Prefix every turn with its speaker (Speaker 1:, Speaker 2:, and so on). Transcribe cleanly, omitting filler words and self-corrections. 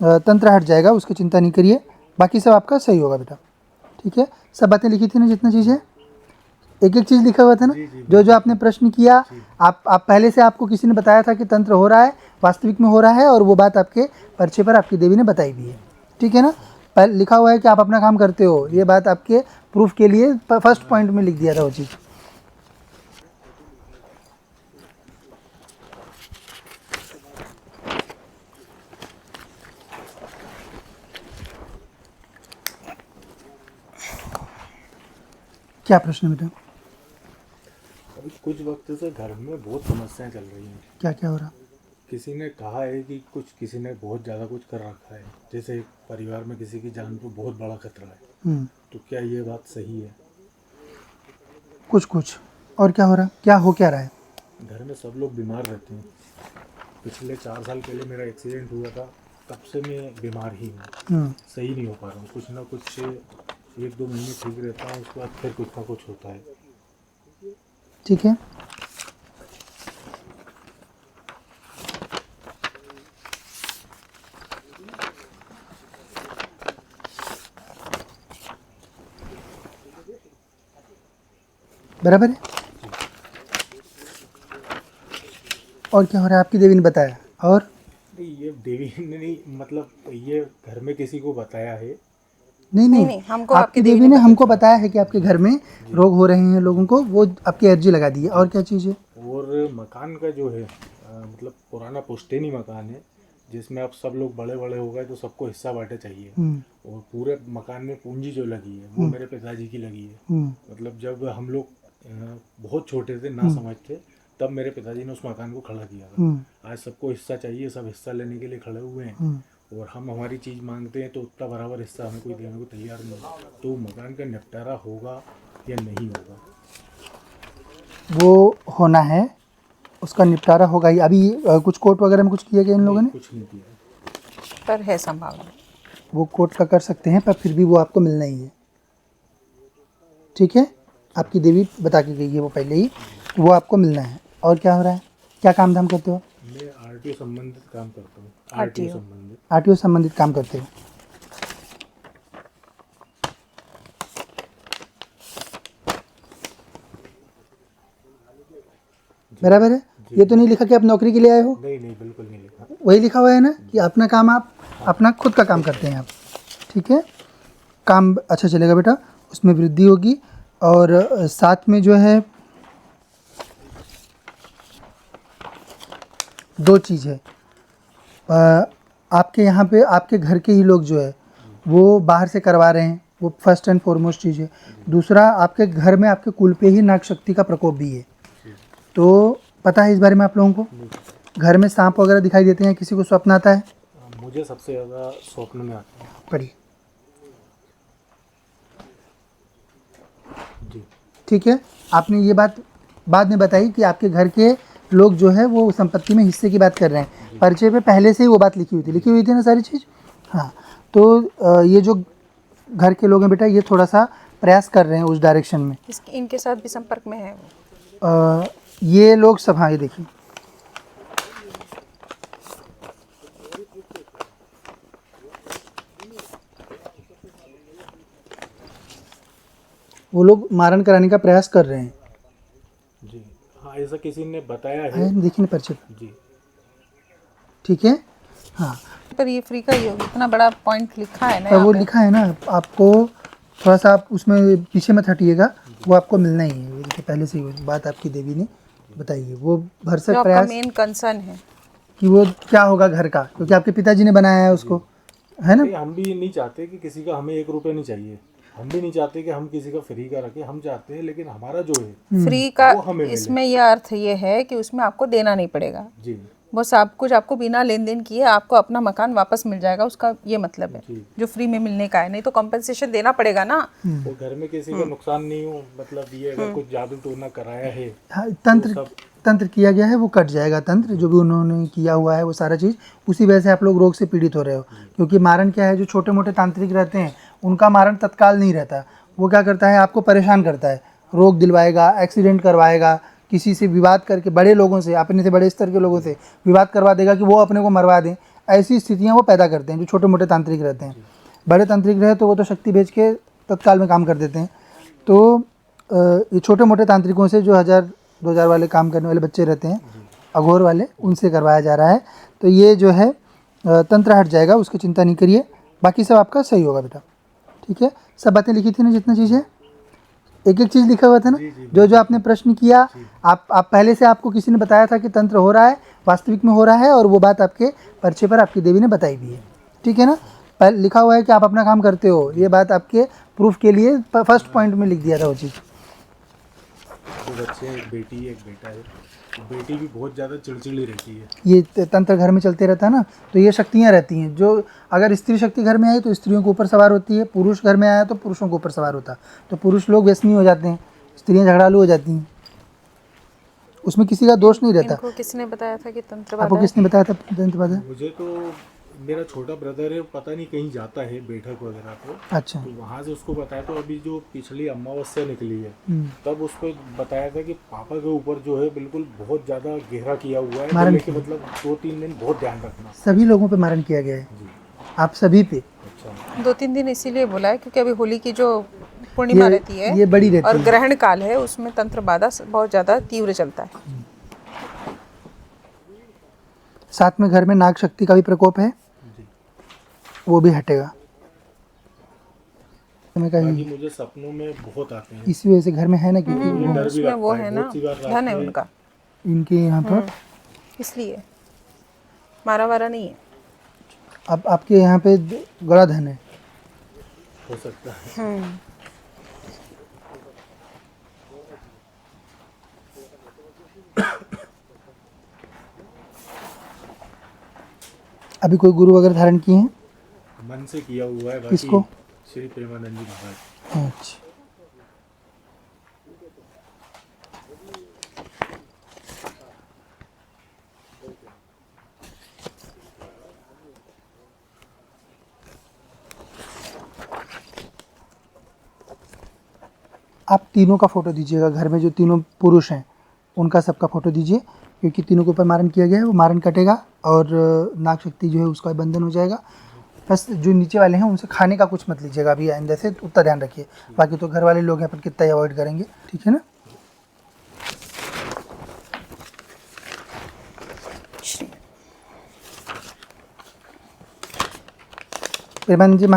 Speaker 1: तंत्र हट जाएगा, उसकी चिंता नहीं करिए, बाकी सब आपका सही होगा बेटा। ठीक है, सब बातें लिखी थी ना, जितना चीज़ है, एक एक चीज़ लिखा हुआ था ना, जो जो आपने प्रश्न किया, आप पहले से आपको किसी ने बताया था कि तंत्र हो रहा है, वास्तविक में हो रहा है, और वो बात आपके पर्चे पर आपकी देवी ने बताई भी है। ठीक है ना, पहले लिखा हुआ है कि आप अपना काम करते हो, ये बात आपके प्रूफ के लिए फर्स्ट पॉइंट में लिख दिया था वो चीज़। क्या प्रश्न है बेटा?
Speaker 2: अभी कुछ वक्त से घर में बहुत समस्याएं चल रही हैं।
Speaker 1: क्या क्या हो रहा?
Speaker 2: किसी ने कहा है कि किसी ने बहुत ज़्यादा कुछ कर रखा है, जैसे परिवार में किसी की जान को बहुत बड़ा खतरा है। तो क्या ये बात सही है?
Speaker 1: कुछ कुछ और क्या हो रहा, क्या हो क्या रहा है?
Speaker 2: घर में सब लोग बीमार रहते हैं। पिछले 4 साल पहले मेरा एक्सीडेंट हुआ था, तब से मैं बीमार ही हूँ। सही नहीं हो पा रहा हूँ, कुछ ना कुछ 1-2 महीने ठीक रहता हूँ, उसके बाद फिर कुछ ना कुछ होता है।
Speaker 1: ठीक है, बराबर है। और क्या हो रहा है, आपकी देवी ने बताया? और
Speaker 2: ये देवी ने नहीं, मतलब ये घर में किसी को बताया है।
Speaker 1: नहीं नहीं,
Speaker 3: नहीं, हमको
Speaker 1: आपकी देवी ने हमको बताया है कि आपके घर में रोग हो रहे हैं लोगों को, वो आपकी अर्जी लगा दी है। और क्या चीज़ है?
Speaker 2: और मकान का जो है, मतलब पुराना पुश्तैनी मकान है, जिसमें अब सब लोग बड़े बड़े हो गए तो सबको हिस्सा बांटे चाहिए। और पूरे मकान में पूंजी जो लगी है वो मेरे पिताजी की लगी है। मतलब जब हम लोग बहुत छोटे थे, ना समझ थे, तब मेरे पिताजी ने उस मकान को खड़ा किया था। आज सबको हिस्सा चाहिए, सब हिस्सा लेने के लिए खड़े हुए हैं, और हम हमारी चीज़ मांगते हैं तो उतना बराबर हिस्सा हमें कोई देने को तैयार नहीं है। तो मकान का निपटारा होगा या नहीं होगा?
Speaker 1: वो होना है, उसका निपटारा होगा ही। अभी कुछ कोर्ट वगैरह में कुछ किया गया इन लोगों ने?
Speaker 2: कुछ नहीं किया,
Speaker 3: पर है संभावना।
Speaker 1: वो कोर्ट का कर सकते हैं, पर फिर भी वो आपको मिलना ही है। ठीक है, आपकी देवी बता के गई है वो पहले ही, वो आपको मिलना है। और क्या हो रहा है, क्या काम धाम करते हो?
Speaker 2: मैं आरटीओ संबंधित काम करता हूँ।
Speaker 3: RTO
Speaker 1: आरटीओ संबंधित काम करते हो। बराबर है। ये तो नहीं लिखा कि आप नौकरी के लिए आए हो?
Speaker 2: नहीं नहीं, बिल्कुल नहीं लिखा।
Speaker 1: वही लिखा हुआ है ना कि अपना काम आप अपना खुद का काम करते हैं आप। ठीक है, काम अच्छा चलेगा बेटा, उसमें वृद्धि होगी। और साथ में जो है दो चीज़ है, आपके यहाँ पे आपके घर के ही लोग जो है वो बाहर से करवा रहे हैं, वो फर्स्ट एंड फॉरमोस्ट चीज़ है। दूसरा, आपके घर में आपके कुल पे ही नाग शक्ति का प्रकोप भी है। तो पता है इस बारे में आप लोगों को? घर में सांप वगैरह दिखाई देते हैं, किसी को स्वप्न आता है?
Speaker 2: मुझे सबसे ज़्यादा स्वप्न में आता है।
Speaker 1: पढ़िए।
Speaker 2: जी
Speaker 1: ठीक है, आपने ये बात बाद में बताई कि आपके घर के लोग जो है वो संपत्ति में हिस्से की बात कर रहे हैं। पर्चे पे पहले से ही वो बात लिखी हुई थी ना सारी चीज़। हाँ, तो ये जो घर के लोग हैं बेटा, ये थोड़ा सा प्रयास कर रहे हैं उस डायरेक्शन में।
Speaker 3: इनके साथ भी संपर्क में है वो।
Speaker 1: ये लोग सब, हाँ ये देखिए, वो लोग मारण कराने का प्रयास कर रहे हैं।
Speaker 2: जी हाँ, ऐसा किसी ने बताया है।
Speaker 1: देखिए ना पर्चे पे।
Speaker 2: जी
Speaker 1: ठीक है, हाँ,
Speaker 3: पर ये फ्री का ही होगा, इतना बड़ा पॉइंट लिखा है ना
Speaker 1: पर
Speaker 3: यहाँ
Speaker 1: वो
Speaker 3: पे।
Speaker 1: लिखा है ना, आपको थोड़ा सा आप उसमें पीछे मत हटिएगा, वो आपको मिलना ही है। ये देखिए, पहले से ही बात आपकी देवी ने बताई है। वो भरसक
Speaker 3: जो आपका
Speaker 1: प्रयास
Speaker 3: मेन कंसर्न है
Speaker 1: कि वो क्या होगा घर का, क्योंकि आपके पिताजी ने बनाया है उसको, है ना?
Speaker 2: नहीं, हम भी नहीं चाहते कि किसी का हमें 1 रुपये नहीं चाहिए। हम भी नहीं चाहते कि हम किसी का फ्री का रखें, हम चाहते हैं लेकिन हमारा जो है
Speaker 3: फ्री का।
Speaker 2: वो हमें मिले।
Speaker 3: इसमें यह अर्थ ये है कि उसमें आपको देना नहीं पड़ेगा,
Speaker 2: जी
Speaker 3: वो सब कुछ आपको बिना लेन देन किए आपको अपना मकान वापस मिल जाएगा, उसका ये मतलब है।
Speaker 2: जी।
Speaker 3: जो फ्री में मिलने का है, नहीं तो कंपनसेशन देना पड़ेगा ना।
Speaker 2: तो घर में किसी का नुकसान नहीं हो, मतलब ये अगर कुछ जादू टोना कराया है,
Speaker 1: हाँ, तंत्र किया गया है, वो कट जाएगा। तंत्र जो भी उन्होंने किया हुआ है वो सारा चीज़, उसी वजह से आप लोग रोग से पीड़ित हो रहे हो। क्योंकि मारण क्या है, जो छोटे मोटे तांत्रिक रहते हैं उनका मारण तत्काल नहीं रहता। वो क्या करता है, आपको परेशान करता है, रोग दिलवाएगा, एक्सीडेंट करवाएगा, किसी से विवाद करके, बड़े लोगों से, अपने से बड़े स्तर के लोगों से विवाद करवा देगा कि वो अपने को मरवा दें। ऐसी स्थितियाँ वो पैदा करते हैं जो छोटे मोटे तांत्रिक रहते हैं। बड़े तांत्रिक रहे तो वो तो शक्ति भेज के तत्काल में काम कर देते हैं। तो ये छोटे मोटे तांत्रिकों से जो 1000-2000 वाले काम करने वाले बच्चे रहते हैं, अघोर वाले, उनसे करवाया जा रहा है। तो ये जो है तंत्र हट जाएगा, उसकी चिंता नहीं करिए, बाकी सब आपका सही होगा बेटा। ठीक है, सब बातें लिखी थी ना जितना चीज़ है, एक एक चीज़ लिखा हुआ था ना, जो जो आपने प्रश्न किया, आप पहले से आपको किसी ने बताया था कि तंत्र हो रहा है, वास्तविक में हो रहा है, और वो बात आपके पर्चे पर आपकी देवी ने बताई भी है। ठीक है ना, पहले लिखा हुआ है कि आप अपना काम करते हो, ये बात आपके प्रूफ के लिए फर्स्ट पॉइंट में लिख दिया था वो चीज़।
Speaker 2: दो बच्चे हैं, एक बेटी एक बेटा है। तो बेटी भी बहुत ज़्यादा चिड़चिड़ी रहती है।
Speaker 1: ये तंत्र घर में चलते रहता है ना, तो ये शक्तियाँ रहती हैं, जो अगर स्त्री शक्ति घर में आई तो स्त्रियों के ऊपर सवार होती है, पुरुष घर में आया तो पुरुषों के ऊपर सवार होता है। तो पुरुष लोग व्यसनी हो जाते हैं, स्त्रियाँ झगड़ालू हो जाती हैं, उसमें किसी का दोष नहीं रहता।
Speaker 3: इनको किसने बताया था कि तंत्र
Speaker 1: आपको
Speaker 3: बाधा है?
Speaker 1: किसने बताया था तंत्र बाधा?
Speaker 2: मुझे तो मेरा छोटा ब्रदर है, पता नहीं कहीं जाता है बैठक वगैरह तो
Speaker 1: अच्छा।
Speaker 2: तो वहाँ से उसको बताया। तो अभी जो पिछली अमावस्या निकली है तब उसको बताया था कि पापा के ऊपर जो है बिल्कुल बहुत ज़्यादा गहरा किया हुआ है,
Speaker 1: मारन
Speaker 2: बोले कि मतलब 2-3 दिन बहुत ध्यान रखना।
Speaker 1: सभी लोगों पे मारन किया गया है,
Speaker 2: जी,
Speaker 1: आप सभी पे।
Speaker 2: अच्छा।
Speaker 3: 2-3 दिन इसीलिए बोला है क्योंकि अभी होली की जो पूर्णिमा रहती है
Speaker 1: ये बड़ी रहती
Speaker 3: और
Speaker 1: है।
Speaker 3: ग्रहण काल है, उसमें तंत्र बाधा बहुत ज़्यादा तीव्र चलता है।
Speaker 1: साथ में घर में नाग शक्ति का भी प्रकोप है,
Speaker 2: जी।
Speaker 1: वो भी हटेगा। मैं कहीं
Speaker 2: बाकी मुझे सपनों में बहुत आते हैं,
Speaker 1: इसी वजह से घर में है ना, क्योंकि
Speaker 2: मुझे डर भी
Speaker 3: उसमें
Speaker 2: लगता
Speaker 3: वो
Speaker 2: है
Speaker 3: है ना,
Speaker 2: बहुत सी बार रात
Speaker 3: धन है
Speaker 2: में।
Speaker 3: उनका,
Speaker 1: इनके यहाँ पर
Speaker 3: इसलिए मारा वारा नहीं है।
Speaker 1: अब आपके यहाँ पे बड़ा धन है।
Speaker 2: हो सकता है।
Speaker 1: अभी कोई गुरु वगैरह धारण किए हैं?
Speaker 2: मन से किया हुआ है। बाकी
Speaker 1: किसको?
Speaker 2: श्री प्रेमानंद जी महाराज।
Speaker 1: अच्छा, आप तीनों का फोटो दीजिएगा, घर में जो तीनों पुरुष हैं उनका सबका फोटो दीजिए, क्योंकि तीनों के ऊपर मारन किया गया है, वो मारन कटेगा और नाग शक्ति जो है उसका बंधन हो जाएगा। बस जो नीचे वाले हैं उनसे खाने का कुछ मत लीजिएगा अभी आइंदा से, उतना ध्यान रखिए। बाकी तो घर वाले लोग हैं, अपन कितना ही अवॉइड करेंगे। ठीक है ना। प्रेमानंद जी